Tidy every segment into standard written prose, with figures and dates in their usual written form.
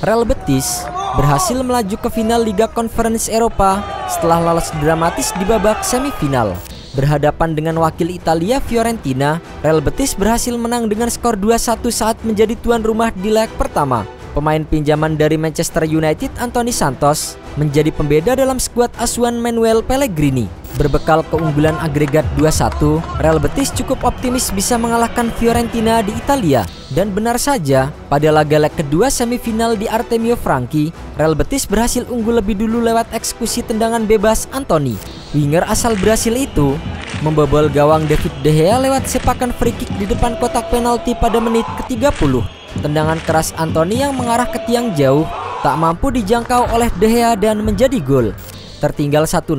Real Betis berhasil melaju ke final Liga Conference Eropa setelah lolos dramatis di babak semifinal. Berhadapan dengan wakil Italia Fiorentina, Real Betis berhasil menang dengan skor 2-1 saat menjadi tuan rumah di leg pertama. Pemain pinjaman dari Manchester United Anthony Santos menjadi pembeda dalam skuad asuhan Manuel Pellegrini. Berbekal keunggulan agregat 2-1, Real Betis cukup optimis bisa mengalahkan Fiorentina di Italia. Dan benar saja, pada laga leg kedua semifinal di Artemio Franchi, Real Betis berhasil unggul lebih dulu lewat eksekusi tendangan bebas Anthony. Winger asal Brasil itu membobol gawang David De Gea lewat sepakan free kick di depan kotak penalti pada menit ke-30. Tendangan keras Anthony yang mengarah ke tiang jauh tak mampu dijangkau oleh De Gea dan menjadi gol. Tertinggal 1-0,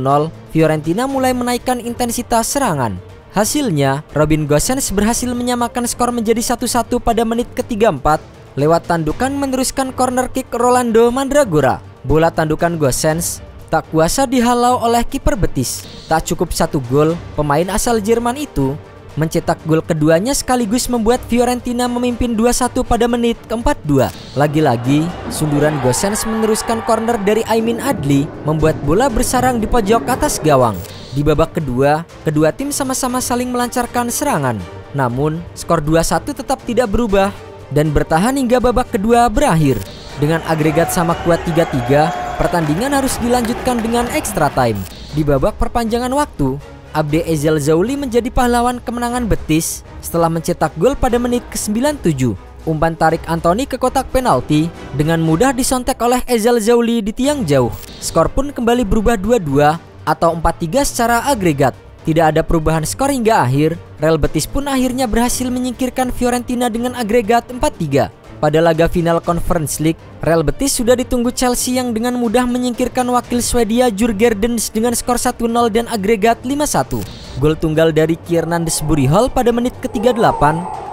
Fiorentina mulai menaikkan intensitas serangan. Hasilnya, Robin Gosens berhasil menyamakan skor menjadi 1-1 pada menit ke-34 lewat tandukan meneruskan corner kick Rolando Mandragora. Bola tandukan Gosens tak kuasa dihalau oleh kiper Betis. Tak cukup 1 gol, pemain asal Jerman itu mencetak gol keduanya sekaligus membuat Fiorentina memimpin 2-1 pada menit ke-42. Lagi-lagi, sunduran Gosens meneruskan corner dari Aimin Adli membuat bola bersarang di pojok atas gawang. Di babak kedua, kedua tim sama-sama saling melancarkan serangan. Namun, skor 2-1 tetap tidak berubah dan bertahan hingga babak kedua berakhir. Dengan agregat sama kuat 3-3, pertandingan harus dilanjutkan dengan extra time. Di babak perpanjangan waktu, Abde Ezel Zauli menjadi pahlawan kemenangan Betis setelah mencetak gol pada menit ke-97. Umpan tarik Anthony ke kotak penalti dengan mudah disontek oleh Ezel Zauli di tiang jauh. Skor pun kembali berubah 2-2 atau 4-3 secara agregat. Tidak ada perubahan skor hingga akhir. Real Betis pun akhirnya berhasil menyingkirkan Fiorentina dengan agregat 4-3. Pada laga final Conference League, Real Betis sudah ditunggu Chelsea yang dengan mudah menyingkirkan wakil Swedia Djurgårdens dengan skor 1-0 dan agregat 5-1. Gol tunggal dari Kiernan Desbury-Hall pada menit ke-38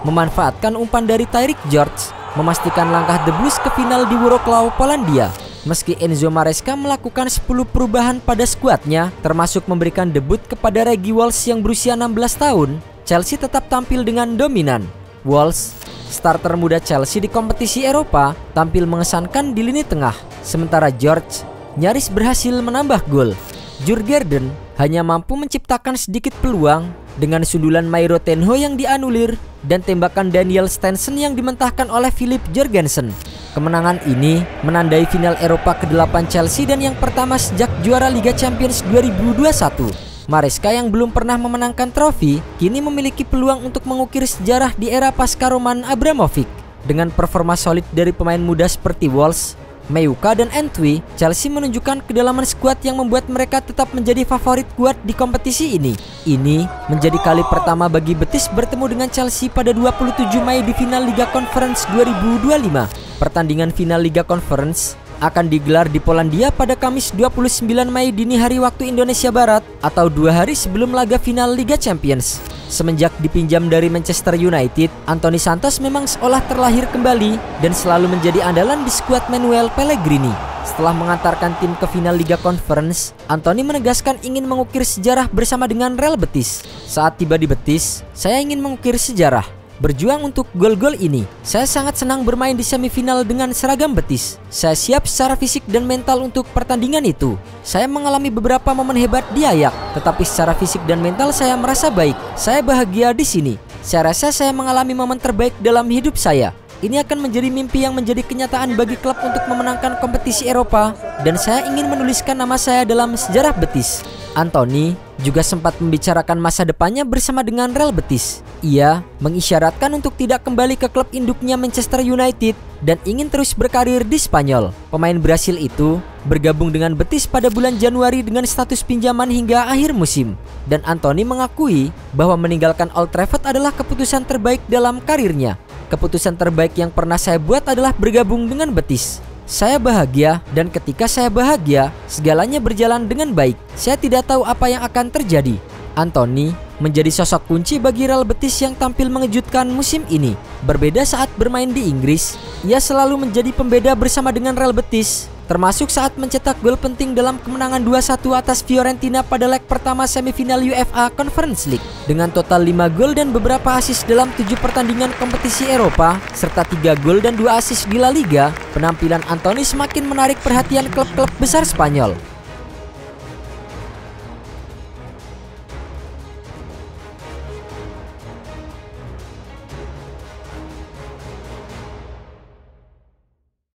memanfaatkan umpan dari Tyreek George memastikan langkah The Blues ke final di Wrocław, Polandia. Meski Enzo Maresca melakukan 10 perubahan pada skuadnya, termasuk memberikan debut kepada Reggie Walsh yang berusia 16 tahun, Chelsea tetap tampil dengan dominan. Walsh, starter muda Chelsea di kompetisi Eropa, tampil mengesankan di lini tengah, sementara George nyaris berhasil menambah gol. Djurgården hanya mampu menciptakan sedikit peluang dengan sundulan Mairo Tenho yang dianulir dan tembakan Daniel Stenson yang dimentahkan oleh Philip Jorgensen. Kemenangan ini menandai final Eropa ke-8 Chelsea dan yang pertama sejak juara Liga Champions 2021. Maresca yang belum pernah memenangkan trofi kini memiliki peluang untuk mengukir sejarah di era pasca Roman Abramovich. Dengan performa solid dari pemain muda seperti Walsh, Meuka dan Antwi, Chelsea menunjukkan kedalaman skuad yang membuat mereka tetap menjadi favorit kuat di kompetisi ini. Ini menjadi kali pertama bagi Betis bertemu dengan Chelsea pada 27 Mei di final Liga Conference 2025. Pertandingan final Liga Conference akan digelar di Polandia pada Kamis 29 Mei dini hari waktu Indonesia Barat atau 2 hari sebelum laga final Liga Champions. Semenjak dipinjam dari Manchester United, Anthony Santos memang seolah terlahir kembali dan selalu menjadi andalan di skuad Manuel Pellegrini. Setelah mengantarkan tim ke final Liga Conference, Anthony menegaskan ingin mengukir sejarah bersama dengan Real Betis. Saat tiba di Betis, saya ingin mengukir sejarah. Berjuang untuk gol-gol ini. Saya sangat senang bermain di semifinal dengan seragam Betis. Saya siap secara fisik dan mental untuk pertandingan itu. Saya mengalami beberapa momen hebat di Ajax, tetapi secara fisik dan mental saya merasa baik. Saya bahagia di sini. Saya rasa saya mengalami momen terbaik dalam hidup saya. Ini akan menjadi mimpi yang menjadi kenyataan bagi klub untuk memenangkan kompetisi Eropa dan saya ingin menuliskan nama saya dalam sejarah Betis. Anthony juga sempat membicarakan masa depannya bersama dengan Real Betis. Ia mengisyaratkan untuk tidak kembali ke klub induknya Manchester United dan ingin terus berkarir di Spanyol. Pemain Brasil itu bergabung dengan Betis pada bulan Januari dengan status pinjaman hingga akhir musim. Dan Anthony mengakui bahwa meninggalkan Old Trafford adalah keputusan terbaik dalam karirnya. Keputusan terbaik yang pernah saya buat adalah bergabung dengan Betis. Saya bahagia dan ketika saya bahagia, segalanya berjalan dengan baik. Saya tidak tahu apa yang akan terjadi. Anthony menjadi sosok kunci bagi Real Betis yang tampil mengejutkan musim ini. Berbeda saat bermain di Inggris, ia selalu menjadi pembeda bersama dengan Real Betis. termasuk saat mencetak gol penting dalam kemenangan 2-1 atas Fiorentina pada leg pertama semifinal UEFA Conference League. Dengan total 5 gol dan beberapa assist dalam 7 pertandingan kompetisi Eropa, serta 3 gol dan 2 assist di La Liga, penampilan Antony semakin menarik perhatian klub-klub besar Spanyol.